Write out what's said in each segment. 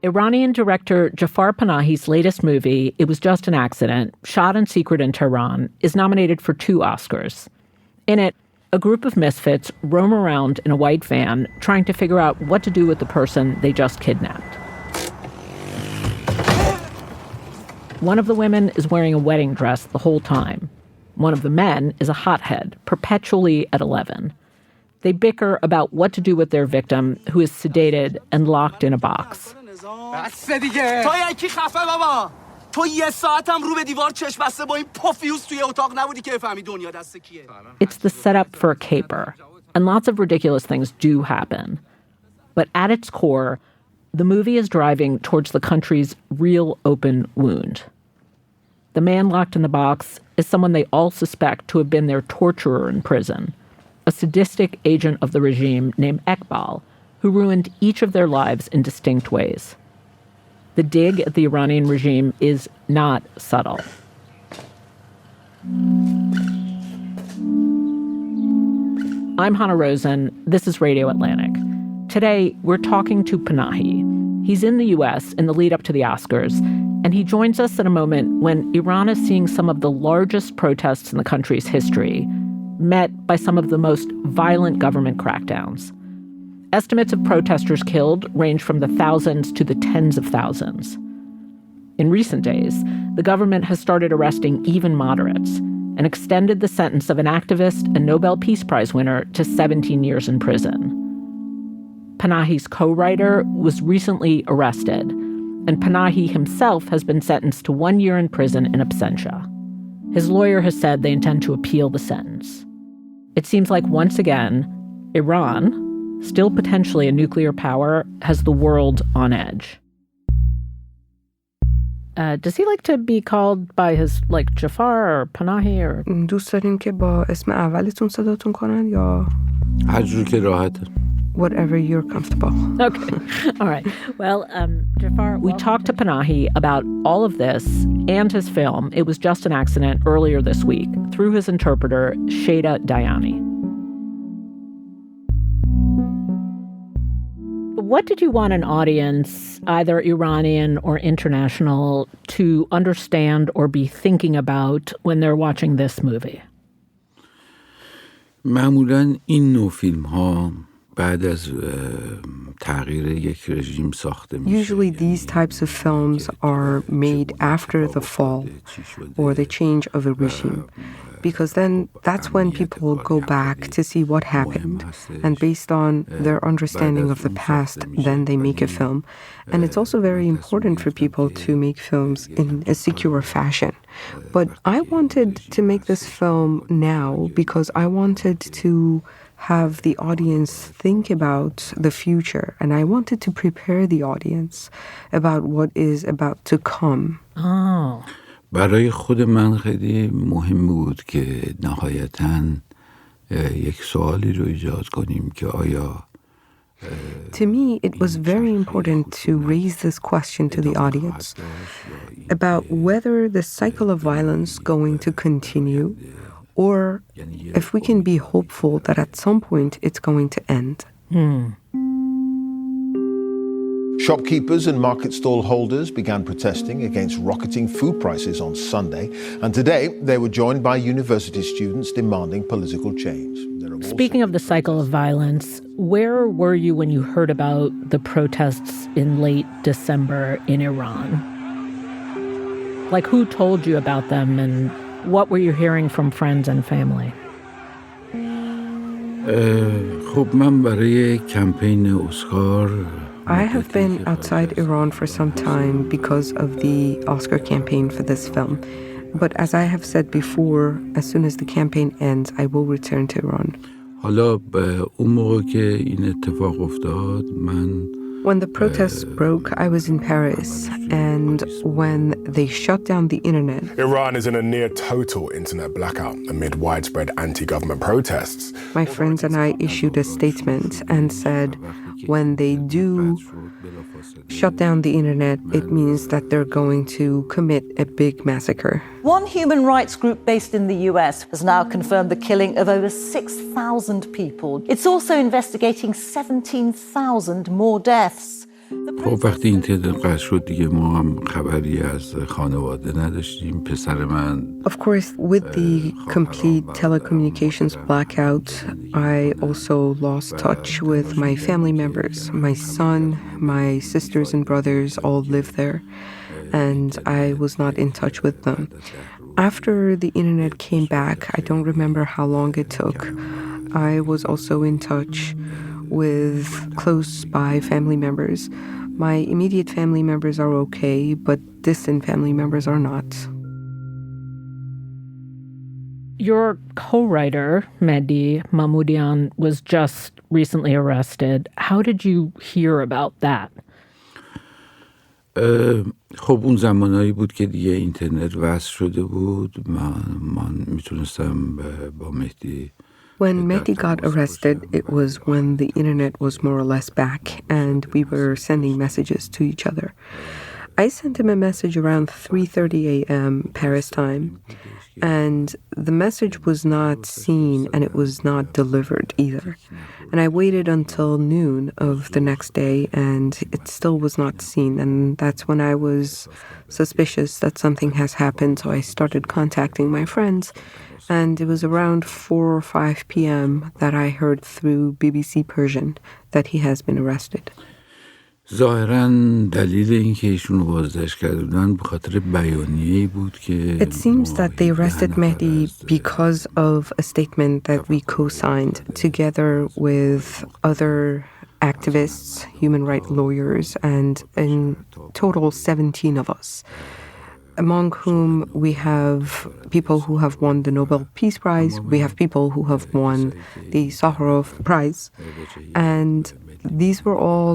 Iranian director Jafar Panahi's latest movie, It Was Just an Accident, shot in secret in Tehran, is nominated for 2 Oscars. In it, a group of misfits roam around in a white van trying to figure out what to do with the person they just kidnapped. One of the women is wearing a wedding dress the whole time. One of the men is a hothead, perpetually at 11. They bicker about what to do with their victim, who is sedated and locked in a box. It's the setup for a caper, and lots of ridiculous things do happen. But at its core, the movie is driving towards the country's real open wound. The man locked in the box is someone they all suspect to have been their torturer in prison, a sadistic agent of the regime named Iqbal, who ruined each of their lives in distinct ways. The dig at the Iranian regime is not subtle. I'm Hannah Rosen. This is Radio Atlantic. Today, we're talking to Panahi. He's in the U.S. in the lead up to the Oscars, and he joins us at a moment when Iran is seeing some of the largest protests in the country's history, met by some of the most violent government crackdowns. Estimates of protesters killed range from the thousands to the tens of thousands. In recent days, the government has started arresting even moderates and extended the sentence of an activist and Nobel Peace Prize winner to 17 years in prison. Panahi's co-writer was recently arrested, and Panahi himself has been sentenced to 1 year in prison in absentia. His lawyer has said they intend to appeal the sentence. It seems like once again, Iran, still potentially a nuclear power, has the world on edge. Does he like to be called by his, Jafar or Panahi or... دوست دارین که با اسم اولتون صداتون کنن یا... هر جور که راحته. Whatever you're comfortable. Okay. All right. Well, Jafar... We talked to Panahi about all of this and his film, It Was Just an Accident, earlier this week, through his interpreter, Shada Dayani. What did you want an audience, either Iranian or international, to understand or be thinking about when they're watching this movie? معمولاً این نوع فیلم‌ها بعد از تغییر یک رژیم ساخته میشه. Usually these types of films are made after the fall or the change of a regime, because then that's when people will go back to see what happened, and based on their understanding of the past, then they make a film. And it's also very important for people to make films in a secure fashion. But I wanted to make this film now because I wanted to have the audience think about the future, and I wanted to prepare the audience about what is about to come. Oh. برای خود من خیلی مهم بود که نهایتاً یک سوالی رو ایجاد کنیم که آیا To me, it was very important to raise this question to the audience about whether the cycle of violence going to continue, or if we can be hopeful that at some point it's going to end. Shopkeepers and market stall holders began protesting against rocketing food prices on Sunday, and today they were joined by university students demanding political change. Speaking of the cycle of violence, where were you when you heard about the protests in late December in Iran? Who told you about them, and what were you hearing from friends and family? خب من برای کمپین اسکار I have been outside Iran for some time because of the Oscar campaign for this film. But as I have said before, as soon as the campaign ends, I will return to Iran. حالا اون موقع که این اتفاق افتاد من When the protests broke, I was in Paris, and when they shut down the internet... Iran is in a near-total internet blackout amid widespread anti-government protests. My friends and I issued a statement and said, when they do shut down the internet, it means that they're going to commit a big massacre. One human rights group based in the US has now confirmed the killing of over 6,000 people. It's also investigating 17,000 more deaths. خب وقتی اینترنت قطع شد دیگه ما هم خبری از خانواده نداشتیم. پسر من Of course, with the complete telecommunications blackout, I also lost touch with my family members. My son, my sisters and brothers all live there, and I was not in touch with them. After the internet came back, I don't remember how long it took. I was also in touch with close by family members. My immediate family members are okay, but distant family members are not. Your co-writer, Mehdi Mahmoodian, was just recently arrested. How did you hear about that? خب اون زمانایی بود که دیگه اینترنت وصل شده بود. من میتونستم با مهدی When Mehdi got arrested, it was when the internet was more or less back and we were sending messages to each other. I sent him a message around 3:30 a.m. Paris time, and the message was not seen and it was not delivered either. And I waited until noon of the next day and it still was not seen. And that's when I was suspicious that something has happened, so I started contacting my friends. And it was around 4 or 5 p.m. that I heard through BBC Persian that he has been arrested. ظاهراً دلیل اینکه ایشون بازداشت کردن به خاطر بیانیه‌ای بود که It seems that they arrested Mehdi because of a statement that we co-signed together with other activists, human rights lawyers, and in total 17 of us, among whom we have people who have won the Nobel Peace Prize, we have people who have won the Sakharov Prize, and these were all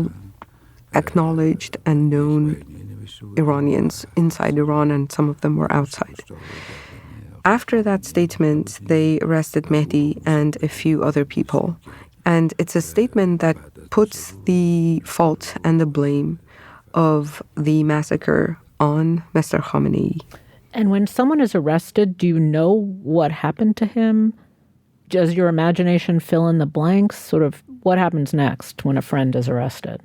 acknowledged and known Iranians inside Iran, and some of them were outside. After that statement, they arrested Mehdi and a few other people. And it's a statement that puts the fault and the blame of the massacre on Mr. Khamenei. And when someone is arrested, do you know what happened to him? Does your imagination fill in the blanks? Sort of what happens next when a friend is arrested?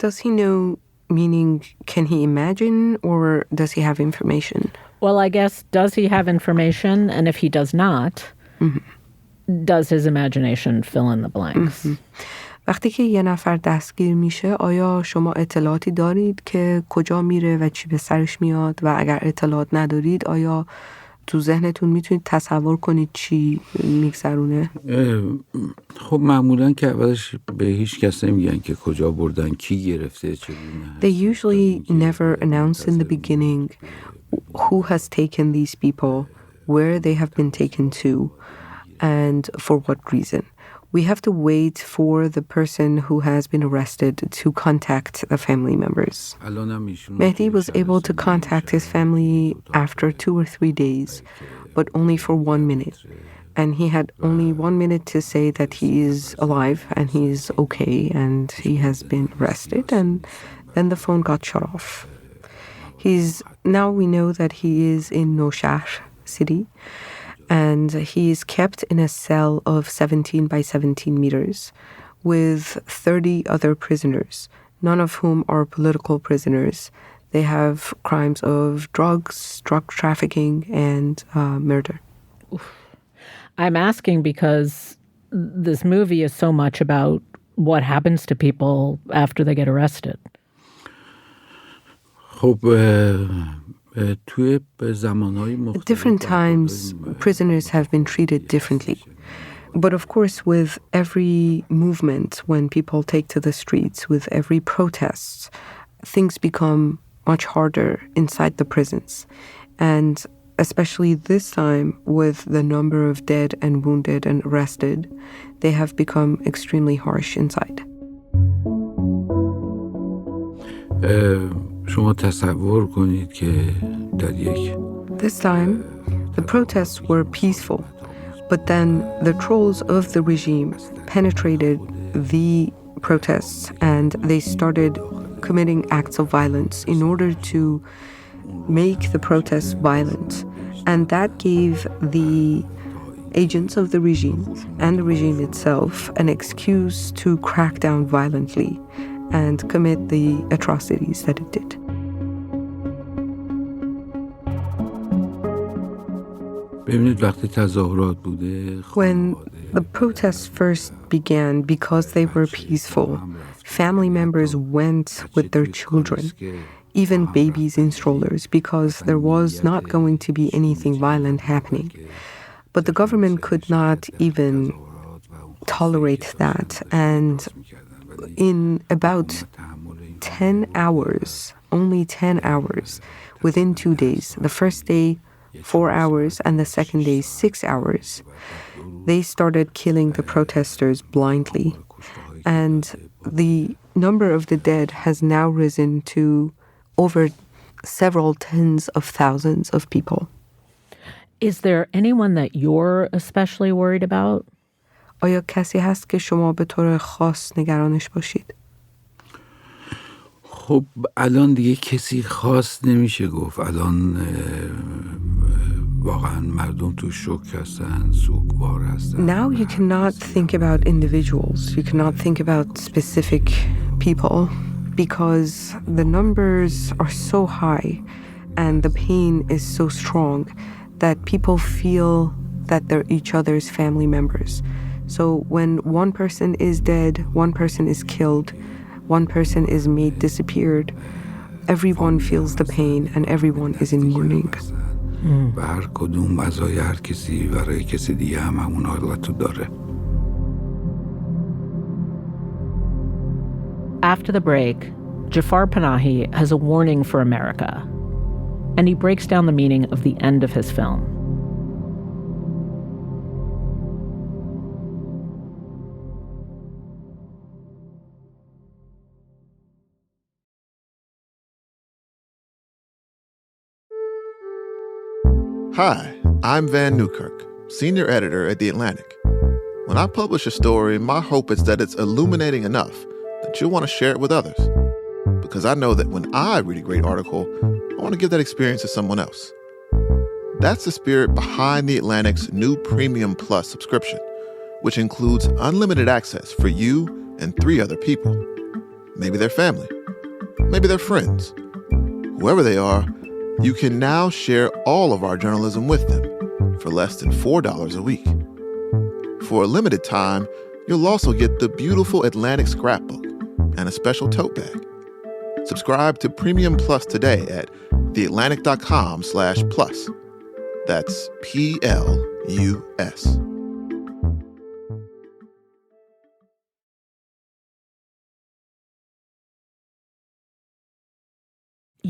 Does he know, meaning can he imagine, or does he have information? Well, I guess, does he have information? And if he does not, does his imagination fill in the blanks? وقتی که یه نفر دستگیر میشه، آیا شما اطلاعاتی دارید که کجا میره و چی به سرش میاد؟ و اگر اطلاعات ندارید، آیا تو ذهنتون میتونید تصور کنید چی میگذرونه؟ خب معمولاً که اولش به هیچ کس نمیگن که کجا بردن، کی گرفته، چگونه. They usually never announce in the beginning who has taken these people, where they have been taken to, and for what reason. We have to wait for the person who has been arrested to contact the family members. Mehdi was able to contact his family after 2 or 3 days, but only for 1 minute. And he had only 1 minute to say that he is alive and he is okay and he has been arrested, and then the phone got shut off. Now we know that he is in Noshahr city, and he is kept in a cell of 17 by 17 meters with 30 other prisoners, none of whom are political prisoners. They have crimes of drugs, drug trafficking, and murder. I'm asking because this movie is so much about what happens to people after they get arrested. At different times, prisoners have been treated differently. But of course, with every movement, when people take to the streets, with every protest, things become much harder inside the prisons. And especially this time, with the number of dead and wounded and arrested, they have become extremely harsh inside. شما تصور کنید که در یک This time, the protests were peaceful, but then the trolls of the regime penetrated the protests and they started committing acts of violence in order to make the protests violent. And that gave the agents of the regime and the regime itself an excuse to crack down violently. and commit the atrocities that it did. When the protests first began, because they were peaceful, family members went with their children, even babies in strollers, because there was not going to be anything violent happening. But the government could not even tolerate that. And in about 10 hours, only 10 hours, within 2 days, the first day 4 hours and the second day 6 hours, they started killing the protesters blindly. And the number of the dead has now risen to over several tens of thousands of people. Is there anyone that you're especially worried about? آیا کسی هست که شما به طور خاص نگرانش باشید؟ خب الان دیگه کسی خاص نمیشه گفت. الان واقعا مردم تو شوک هستن، سوگوار هستن. Now you cannot think about individuals. You cannot think about specific people because the numbers are so high and the pain is so strong that people feel that they're each other's family members. So when one person is dead, one person is killed, one person is made disappeared, everyone feels the pain and everyone is in mourning. و هر کدوم عزای هر کسی برای کسی دیگه هم همون حالتو داره. After the break, Jafar Panahi has a warning for America, and he breaks down the meaning of the end of his film. Hi, I'm Van Newkirk, senior editor at The Atlantic. When I publish a story, my hope is that it's illuminating enough that you'll want to share it with others. Because I know that when I read a great article, I want to give that experience to someone else. That's the spirit behind The Atlantic's new Premium Plus subscription, which includes unlimited access for you and 3 other people. Maybe they're family. Maybe they're friends. Whoever they are, you can now share all of our journalism with them for less than $4 a week. For a limited time, you'll also get the beautiful Atlantic scrapbook and a special tote bag. Subscribe to Premium Plus today at theatlantic.com/plus. That's PLUS.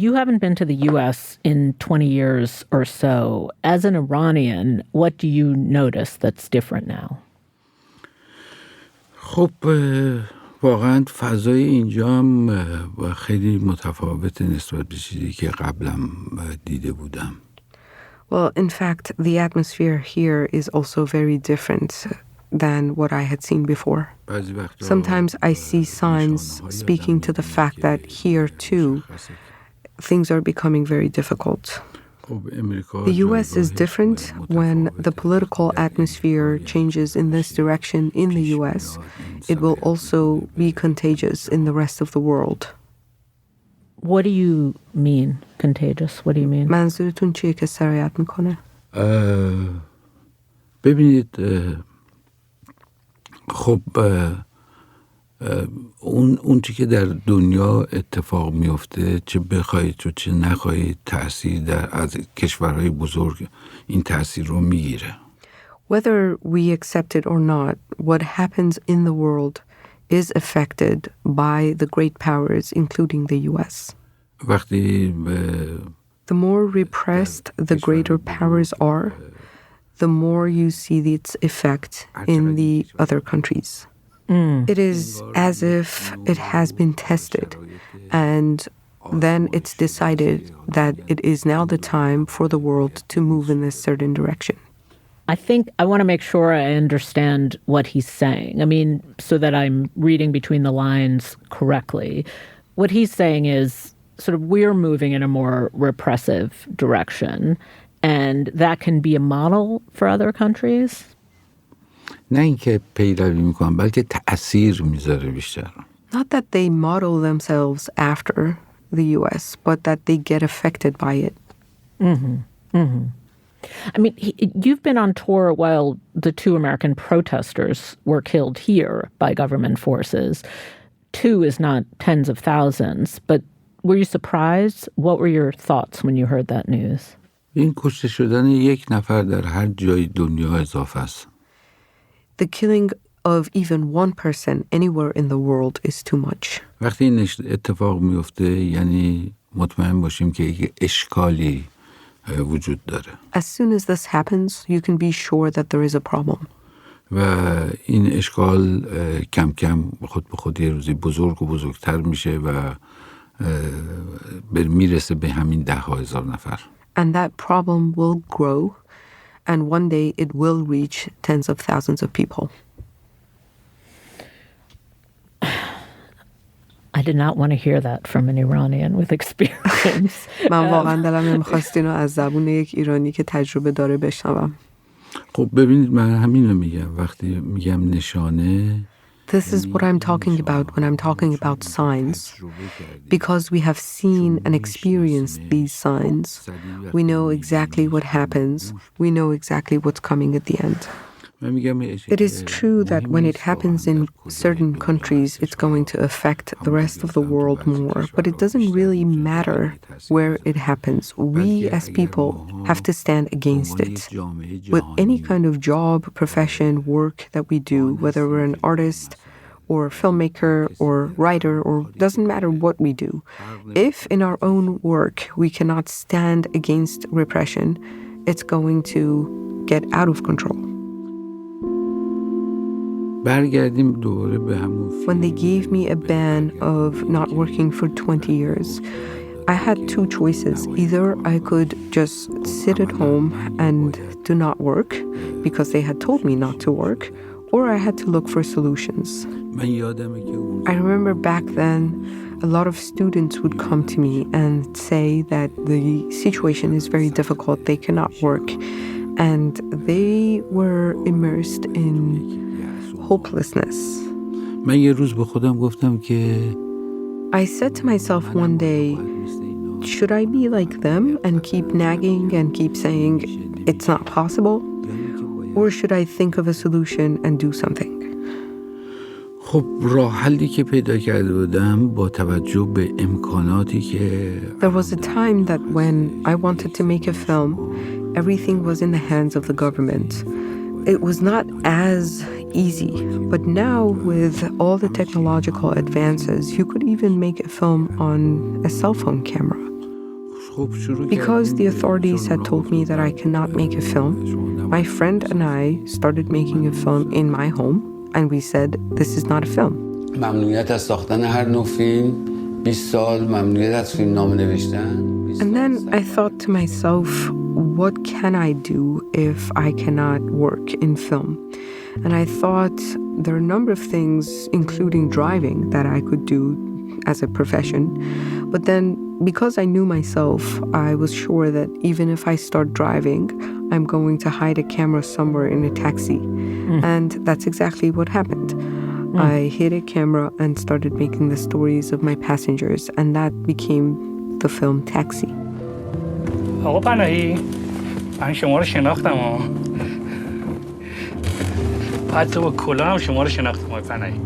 You haven't been to the U.S. in 20 years or so. As an Iranian, what do you notice that's different now? خب واقعا فضای اینجا هم خیلی متفاوت نسبت به چیزی که قبلا دیده بودم. Well, in fact, the atmosphere here is also very different than what I had seen before. Sometimes I see signs speaking to the fact that here, too, things are becoming very difficult. The U.S. is different. When the political atmosphere changes in this direction in the U.S., it will also be contagious in the rest of the world. What do you mean, contagious? What do you mean? منظورتون چیه که سرایت میکنه؟ ببینید خب اون چی که در دنیا اتفاق میفته، چه بخواید و چه نخواهید، تأثیر از کشورهای بزرگ این تأثیر رو میگیره. Whether we accept it or not, what happens in the world is affected by the great powers, including the U.S. وقتی The more repressed the greater powers are, the more you see its effect in the other countries. It is as if it has been tested, and then it's decided that it is now the time for the world to move in this certain direction. I think I want to make sure I understand what he's saying. I mean, so that I'm reading between the lines correctly. What he's saying is sort of we're moving in a more repressive direction, and that can be a model for other countries. نه اینکه پیروی میکنم بلکه تأثیر میذاره بیشتر. Not that they model themselves after the U.S., but that they get affected by it. I mean, you've been on tour while the 2 American protesters were killed here by government forces. 2 is not tens of thousands, but were you surprised? What were your thoughts when you heard that news? این کشته شدن یک نفر در هر جای دنیا اضافه است. The killing of even one person anywhere in the world is too much. وقتی این اتفاق میفته یعنی مطمئن باشیم که یک اشکالی وجود داره. As soon as this happens, you can be sure that there is a problem. و این اشکال کم کم خود به خود یه روزی بزرگ و بزرگتر میشه و میرسه به همین 10,000 نفر. And that problem will grow, and one day it will reach tens of thousands of people. I did not want to hear that from an Iranian with experience. من واقعا دلم نمی‌خواست اینو از زبون یک ایرانی که تجربه داره بشنوم. خب ببینید من همین رو میگم وقتی میگم نشانه. This is what I'm talking about when I'm talking about signs. Because we have seen and experienced these signs, we know exactly what happens. We know exactly what's coming at the end. It is true that when it happens in certain countries, it's going to affect the rest of the world more. But it doesn't really matter where it happens. We as people have to stand against it. With any kind of job, profession, work that we do, whether we're an artist or filmmaker or writer, or doesn't matter what we do. If in our own work we cannot stand against repression, it's going to get out of control. When they gave me a ban of not working for 20 years, I had 2 choices. Either I could just sit at home and do not work because they had told me not to work, or I had to look for solutions. I remember back then, a lot of students would come to me and say that the situation is very difficult, they cannot work, and they were immersed in hopelessness. I said to myself one day, should I be like them and keep nagging and keep saying it's not possible? Or should I think of a solution and do something? There was a time that when I wanted to make a film, everything was in the hands of the government. It was not as easy, but now with all the technological advances, you could even make a film on a cell phone camera. Because the authorities had told me that I cannot make a film, my friend and I started making a film in my home, and we said, this is not a film. And then I thought to myself, what can I do if I cannot work in film? And I thought there are a number of things, including driving, that I could do as a profession. But then, because I knew myself, I was sure that even if I start driving, I'm going to hide a camera somewhere in a taxi. And that's exactly what happened. I hid a camera and started making the stories of my passengers, and that became the film Taxi. آقا پناهی من شما رو شناختم حتی با کلاه هم شما رو شناختم آقا پناهی.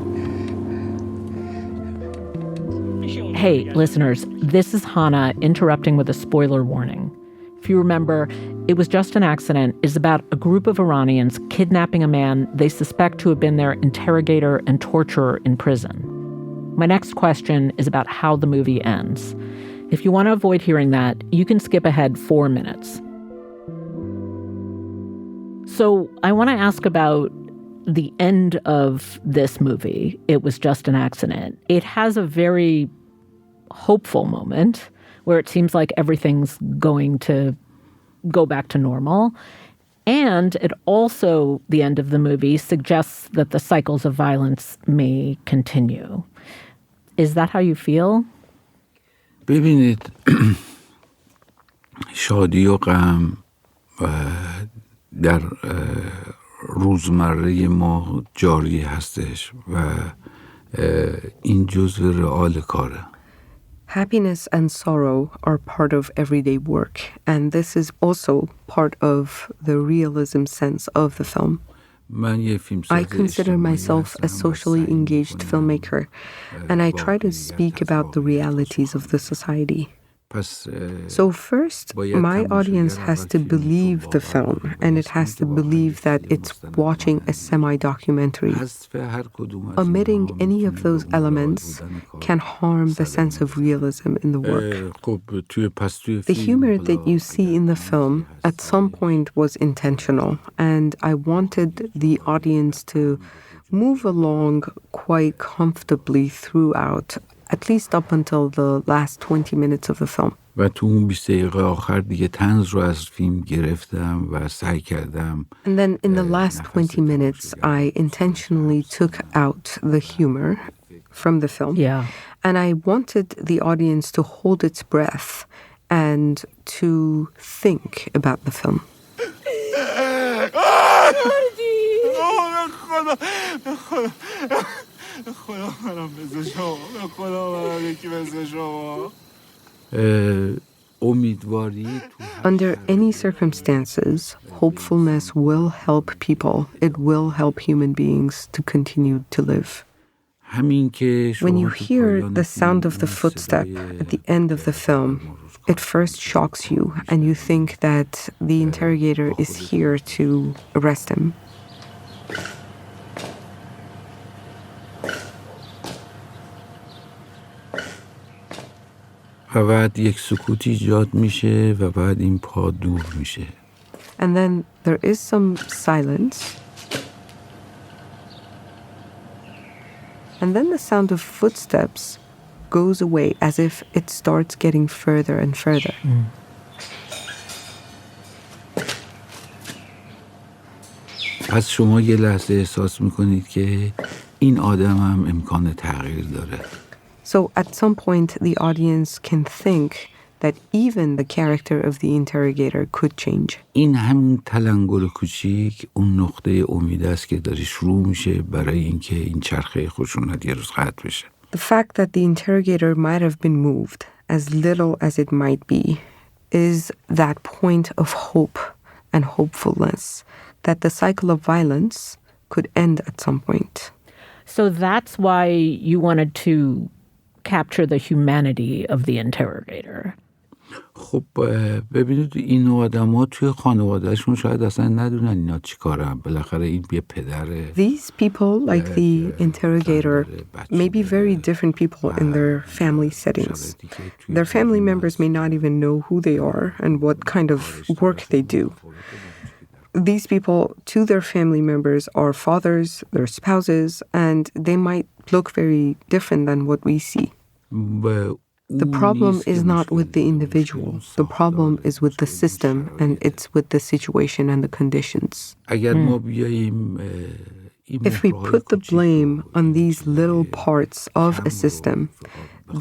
Hey, listeners, this is Hannah interrupting with a spoiler warning. If you remember, It Was Just an Accident is about a group of Iranians kidnapping a man they suspect to have been their interrogator and torturer in prison. My next question is about how the movie ends. If you want to avoid hearing that, you can skip ahead 4 minutes. So I want to ask about the end of this movie, It Was Just an Accident. It has a very hopeful moment where it seems like everything's going to go back to normal. And it also, the end of the movie, suggests that the cycles of violence may continue. Is that how you feel? ببینید شادی و غم در روزمره ما جاری هستش و این جزء رئال کاره. Happiness and sorrow are part of everyday work, and this is also part of the realism sense of the film. I consider myself a socially engaged filmmaker, and I try to speak about the realities of the society. So first, my audience has to believe the film, and it has to believe that it's watching a semi-documentary. Omitting any of those elements can harm the sense of realism in the work. The humor that you see in the film at some point was intentional, and I wanted the audience to move along quite comfortably throughout, at least up until the last 20 minutes of the film. و تو اون 20 دقیقه آخر دیگه طنز رو از فیلم گرفتم و سعی کردم. And then in the last 20 minutes, I intentionally took out the humor from the film. Yeah. And I wanted the audience to hold its breath and to think about the film. Under any circumstances, hopefulness will help people. It will help human beings to continue to live. When you hear the sound of the footstep at the end of the film, it first shocks you and you think that the interrogator is here to arrest him. و بعد یک سکوتی ایجاد میشه و بعد این پا دور میشه. And then there is some silence. And then the sound of footsteps goes away as if it starts getting further and further. پس شما یه لحظه احساس میکنید که این آدم هم امکان تغییر داره. So at some point, the audience can think that even the character of the interrogator could change. این همون تلنگر کوچیک اون نقطه امید است که داره شروع میشه برای اینکه این چرخه خشونت یه روز قطع بشه. The fact that the interrogator might have been moved, as little as it might be, is that point of hope and hopefulness that the cycle of violence could end at some point. So that's why you wanted to capture the humanity of the interrogator. خب ببینید این آدم‌ها توی خانواده‌شون شاید اصلا ندونن اینا چی کارن. بالاخره این یه پدره. These people, like the interrogator, may be very different people in their family settings. Their family members may not even know who they are and what kind of work they do. These people, to their family members, are fathers, their spouses, and they might look very different than what we see. The problem is not with the individual. The problem is with the system, and it's with the situation and the conditions. If we put the blame on these little parts of a system,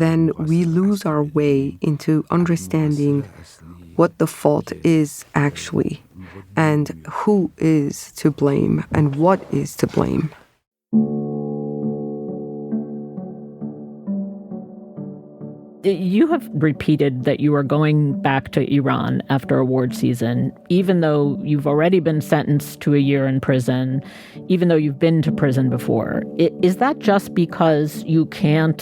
then we lose our way into understanding what the fault is actually, and who is to blame, and what is to blame. You have repeated that you are going back to Iran after award season, even though you've already been sentenced to a year in prison, even though you've been to prison before. Is that just because you can't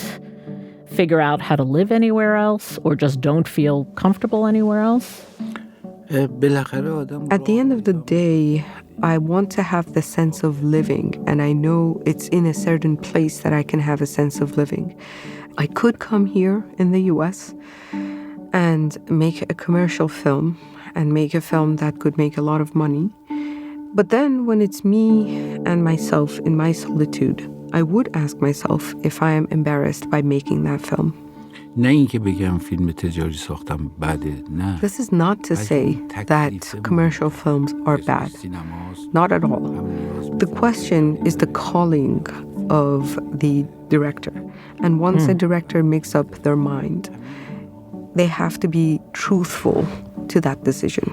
figure out how to live anywhere else or just don't feel comfortable anywhere else? At the end of the day, I want to have the sense of living, and I know it's in a certain place that I can have a sense of living. I could come here in the US and make a commercial film and make a film that could make a lot of money. But then when it's me and myself in my solitude, I would ask myself if I am embarrassed by making that film. This is not to say that commercial films are bad. Not at all. The question is the calling of the director. And once a director makes up their mind, they have to be truthful to that decision.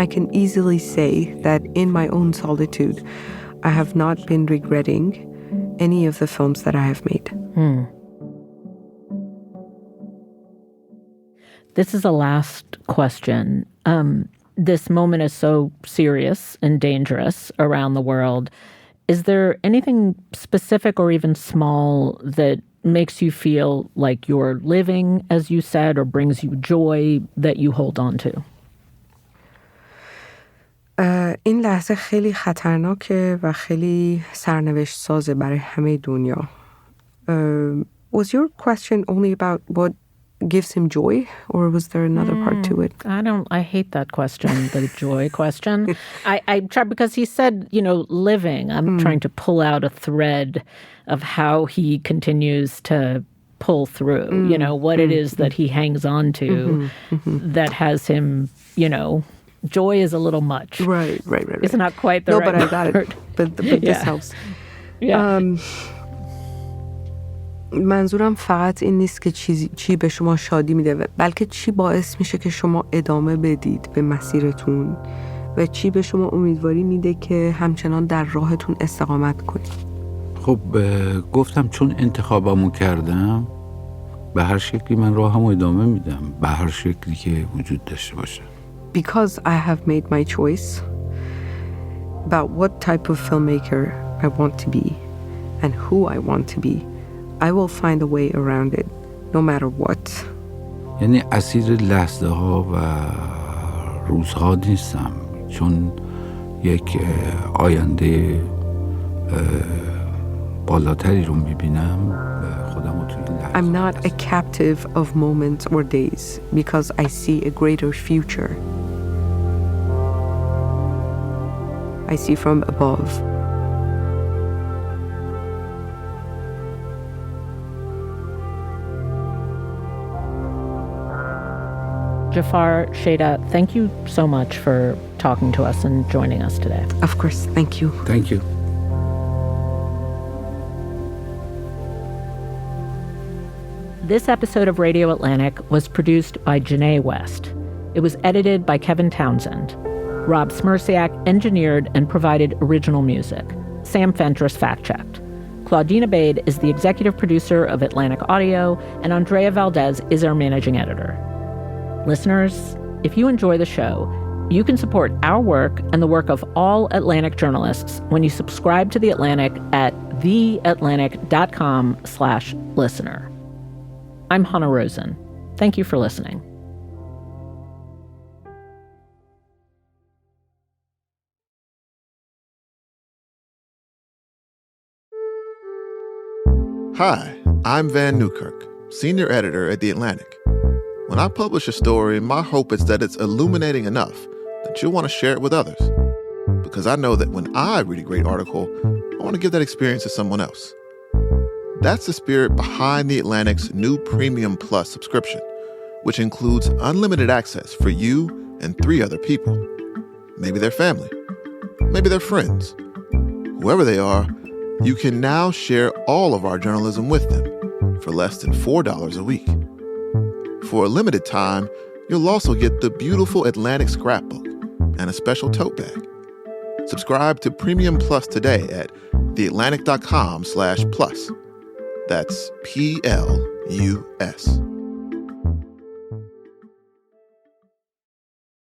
I can easily say that in my own solitude, I have not been regretting any of the films that I have made. This is a last question. This moment is so serious and dangerous around the world. Is there anything specific or even small that makes you feel like you're living, as you said, or brings you joy that you hold on to? این لحظه خیلی خطرناکه و خیلی سرنوشت سازه برای همه دنیا. Was your question only about what gives him joy, or was there another part to it? I hate that question, the joy question. I try, because he said, living. I'm trying to pull out a thread of how he continues to pull through, what it is that he hangs on to that has him, joy is a little much. Right. It's not quite the right word. No, but I got it. But this helps. Yeah. منظورم فقط این نیست که چی به شما شادی میده، بلکه چی باعث میشه که شما ادامه بدید به مسیرتون و چی به شما امیدواری میده که همچنان در راهتون استقامت کنید. خب گفتم چون انتخابمو کردم به هر شکلی من راهمو ادامه میدم، به هر شکلی که وجود داشته باشه. Because I have made my choice about what type of filmmaker I want to be and who I want to be, I will find a way around it, no matter what. یعنی اسیر لحظه ها و روزها نیستم، چون یک آینده بالاتری رو میبینم خودم رو توی لحظه. I'm not a captive of moments or days because I see a greater future. I see from above. Jafar, Shada, thank you so much for talking to us and joining us today. Of course, thank you. Thank you. This episode of Radio Atlantic was produced by Janae West. It was edited by Kevin Townsend. Rob Smirsiak engineered and provided original music. Sam Fentress fact-checked. Claudine Abade is the executive producer of Atlantic Audio, and Andrea Valdez is our managing editor. Listeners, if you enjoy the show, you can support our work and the work of all Atlantic journalists when you subscribe to The Atlantic at theatlantic.com/listener. I'm Hannah Rosen. Thank you for listening. Hi, I'm Van Newkirk, senior editor at The Atlantic. When I publish a story, my hope is that it's illuminating enough that you'll want to share it with others. Because I know that when I read a great article, I want to give that experience to someone else. That's the spirit behind The Atlantic's new Premium Plus subscription, which includes unlimited access for you and 3 other people. Maybe they're family. Maybe they're friends. Whoever they are, you can now share all of our journalism with them for less than $4 a week. For a limited time, you'll also get the beautiful Atlantic scrapbook and a special tote bag. Subscribe to Premium Plus today at theatlantic.com/plus. That's PLUS.